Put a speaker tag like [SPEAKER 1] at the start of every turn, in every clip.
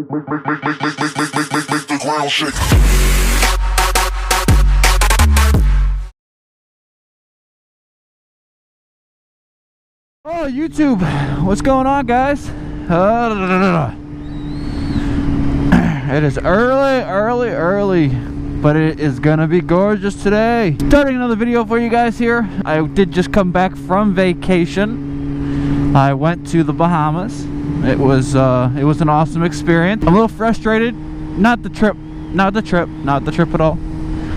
[SPEAKER 1] the ground shake.
[SPEAKER 2] Oh, YouTube, what's going on, guys? It is early, but it is gonna be gorgeous today. Starting another video for you guys here. I did just come back from vacation. I went to the Bahamas. It was an awesome experience. I'm a little frustrated. Not the trip at all.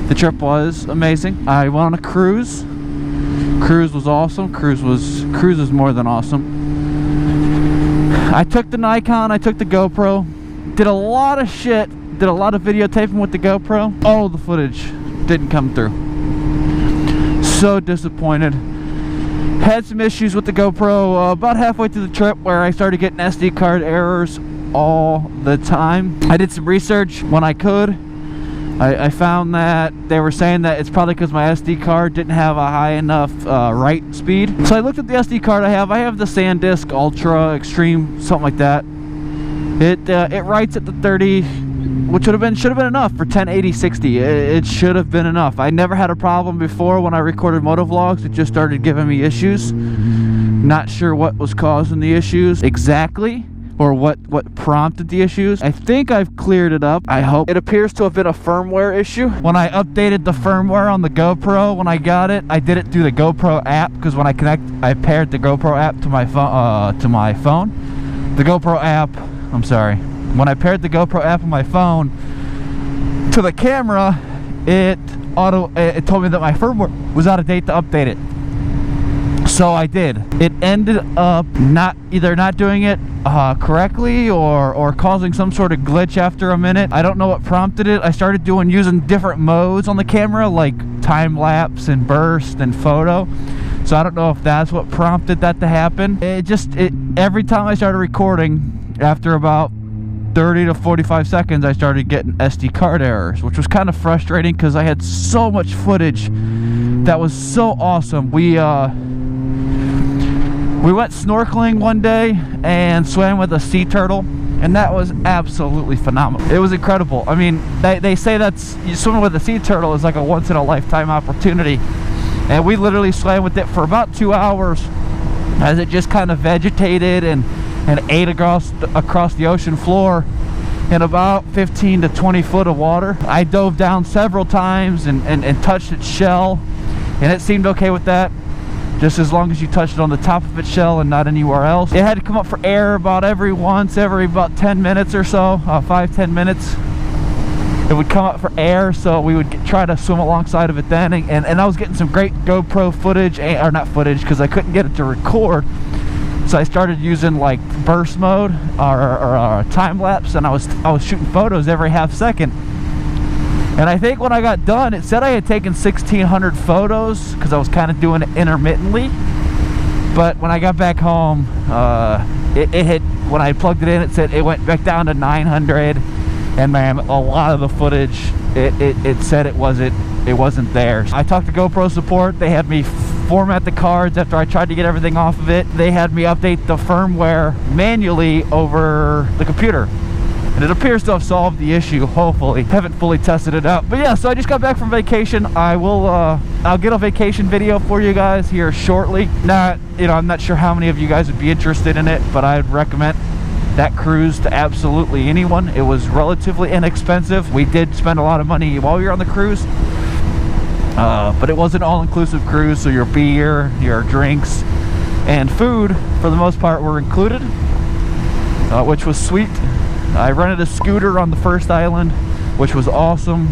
[SPEAKER 2] The trip was amazing. I went on a cruise. Cruise was awesome. Cruise is more than awesome. I took the Nikon, I took the GoPro, did a lot of shit, did a lot of videotaping with the GoPro. All the footage didn't come through. So disappointed. Had some issues with the GoPro about halfway through the trip where I started getting SD card errors all the time. I did some research when I could. I found that they were saying that it's probably because my SD card didn't have a high enough write speed. So I looked at the SD card I have. I have the SanDisk Ultra Extreme, something like that. It writes at the 30, which should have been enough for 1080/60. It should have been enough. I never had a problem before when I recorded motovlogs. It just started giving me issues. Not sure what was causing the issues exactly, or what prompted the issues. I think I've cleared it up. I hope. It appears to have been a firmware issue. When I updated the firmware on the GoPro, when I got it, I did it through the GoPro app, because when I paired the GoPro app to my phone. The GoPro app, I'm sorry. When I paired the GoPro app on my phone to the camera, it told me that my firmware was out of date to update it. So I did. It ended up either not doing it correctly or causing some sort of glitch after a minute. I don't know what prompted it. I started using different modes on the camera, like time lapse and burst and photo. So I don't know if that's what prompted that to happen. Every time I started recording, after about 30 to 45 seconds, I started getting SD card errors, which was kind of frustrating because I had so much footage that was so awesome. We went snorkeling one day and swam with a sea turtle, and that was absolutely phenomenal. It was incredible. I mean, they say you swimming with a sea turtle is like a once-in-a-lifetime opportunity, and we literally swam with it for about 2 hours as it just kind of vegetated and ate across the ocean floor in about 15 to 20 foot of water. I dove down several times and touched its shell, and it seemed okay with that, just as long as you touched it on the top of its shell and not anywhere else. It had to come up for air about every about 10 minutes or so, 5-10 minutes. It would come up for air, so we would try to swim alongside of it then, and I was getting some great GoPro footage, or not footage, because I couldn't get it to record. So I started using like burst mode or time lapse, and I was shooting photos every half second. And I think when I got done, it said I had taken 1,600 photos because I was kind of doing it intermittently. But when I got back home, when I plugged it in, it said it went back down to 900. And man, a lot of the footage, it said it wasn't there. I talked to GoPro support. They had me format the cards after I tried to get everything off of it. They had me update the firmware manually over the computer, and it appears to have solved the issue, hopefully. Haven't fully tested it out, but yeah, so I just got back from vacation. I'll get a vacation video for you guys here shortly. I'm not sure how many of you guys would be interested in it, but I'd recommend that cruise to absolutely anyone. It was relatively inexpensive. We did spend a lot of money while we were on the cruise, but it was an all-inclusive cruise, so your beer, your drinks, and food, for the most part, were included, which was sweet. I rented a scooter on the first island, which was awesome.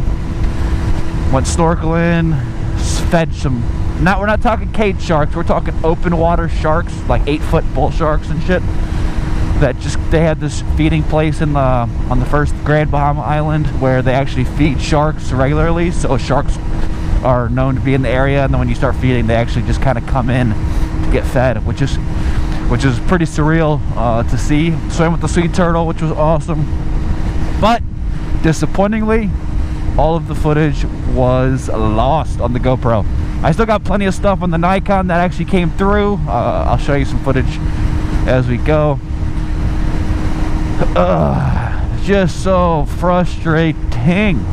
[SPEAKER 2] Went snorkeling, fed some, we're not talking cage sharks, we're talking open water sharks, like 8-foot bull sharks and shit. They had this feeding place on the first Grand Bahama Island where they actually feed sharks regularly. So sharks are known to be in the area, and then when you start feeding, they actually just kind of come in to get fed, which is pretty surreal to see. Swam with the sea turtle, which was awesome, but disappointingly, all of the footage was lost on the GoPro. I still got plenty of stuff on the Nikon that actually came through. I'll show you some footage as we go. just so frustrating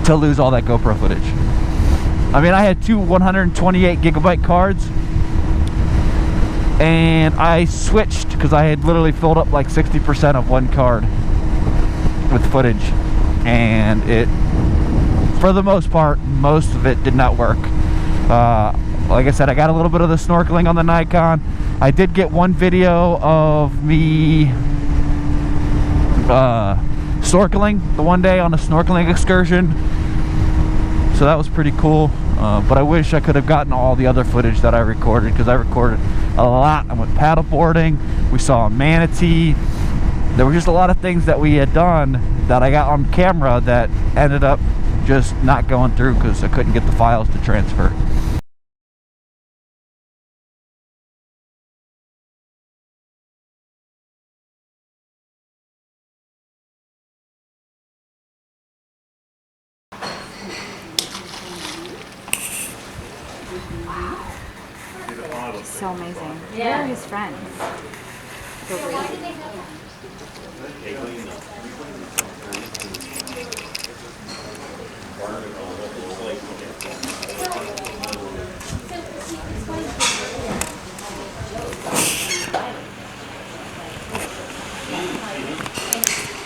[SPEAKER 2] to lose all that GoPro footage. I mean, I had two 128 gigabyte cards, and I switched because I had literally filled up like 60% of one card with footage, and it, for the most part, most of it did not work. Like I said, I got a little bit of the snorkeling on the Nikon. I did get one video of me snorkeling the one day on a snorkeling excursion, so that was pretty cool. But I wish I could have gotten all the other footage that I recorded, because I recorded a lot. I went paddle boarding, we saw a manatee. There were just a lot of things that we had done that I got on camera that ended up just not going through because I couldn't get the files to transfer.
[SPEAKER 3] So amazing. Where are his friends? So great.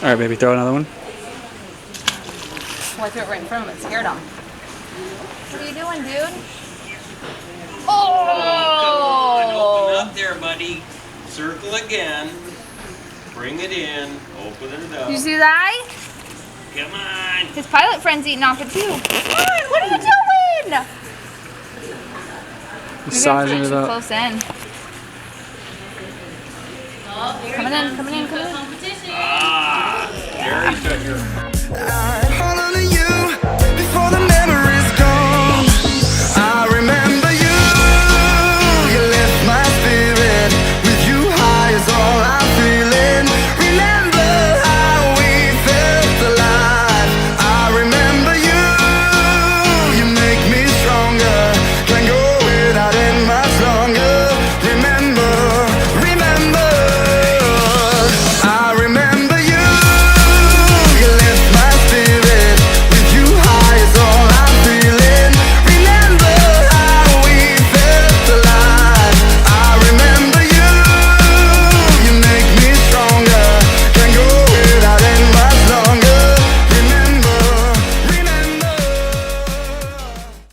[SPEAKER 4] All right, baby, throw another one.
[SPEAKER 3] Well, I threw it right in front of him and scared him. What are you doing, dude? Oh!
[SPEAKER 5] Open up there, buddy. Circle again. Bring it in. Open it up.
[SPEAKER 3] Did you see that?
[SPEAKER 5] Come on.
[SPEAKER 3] His pilot friend's eating off it too. Come on, what are you doing?
[SPEAKER 4] Sizing it up.
[SPEAKER 3] Close in. Coming in, coming in, coming in.
[SPEAKER 5] Ah, there he took her.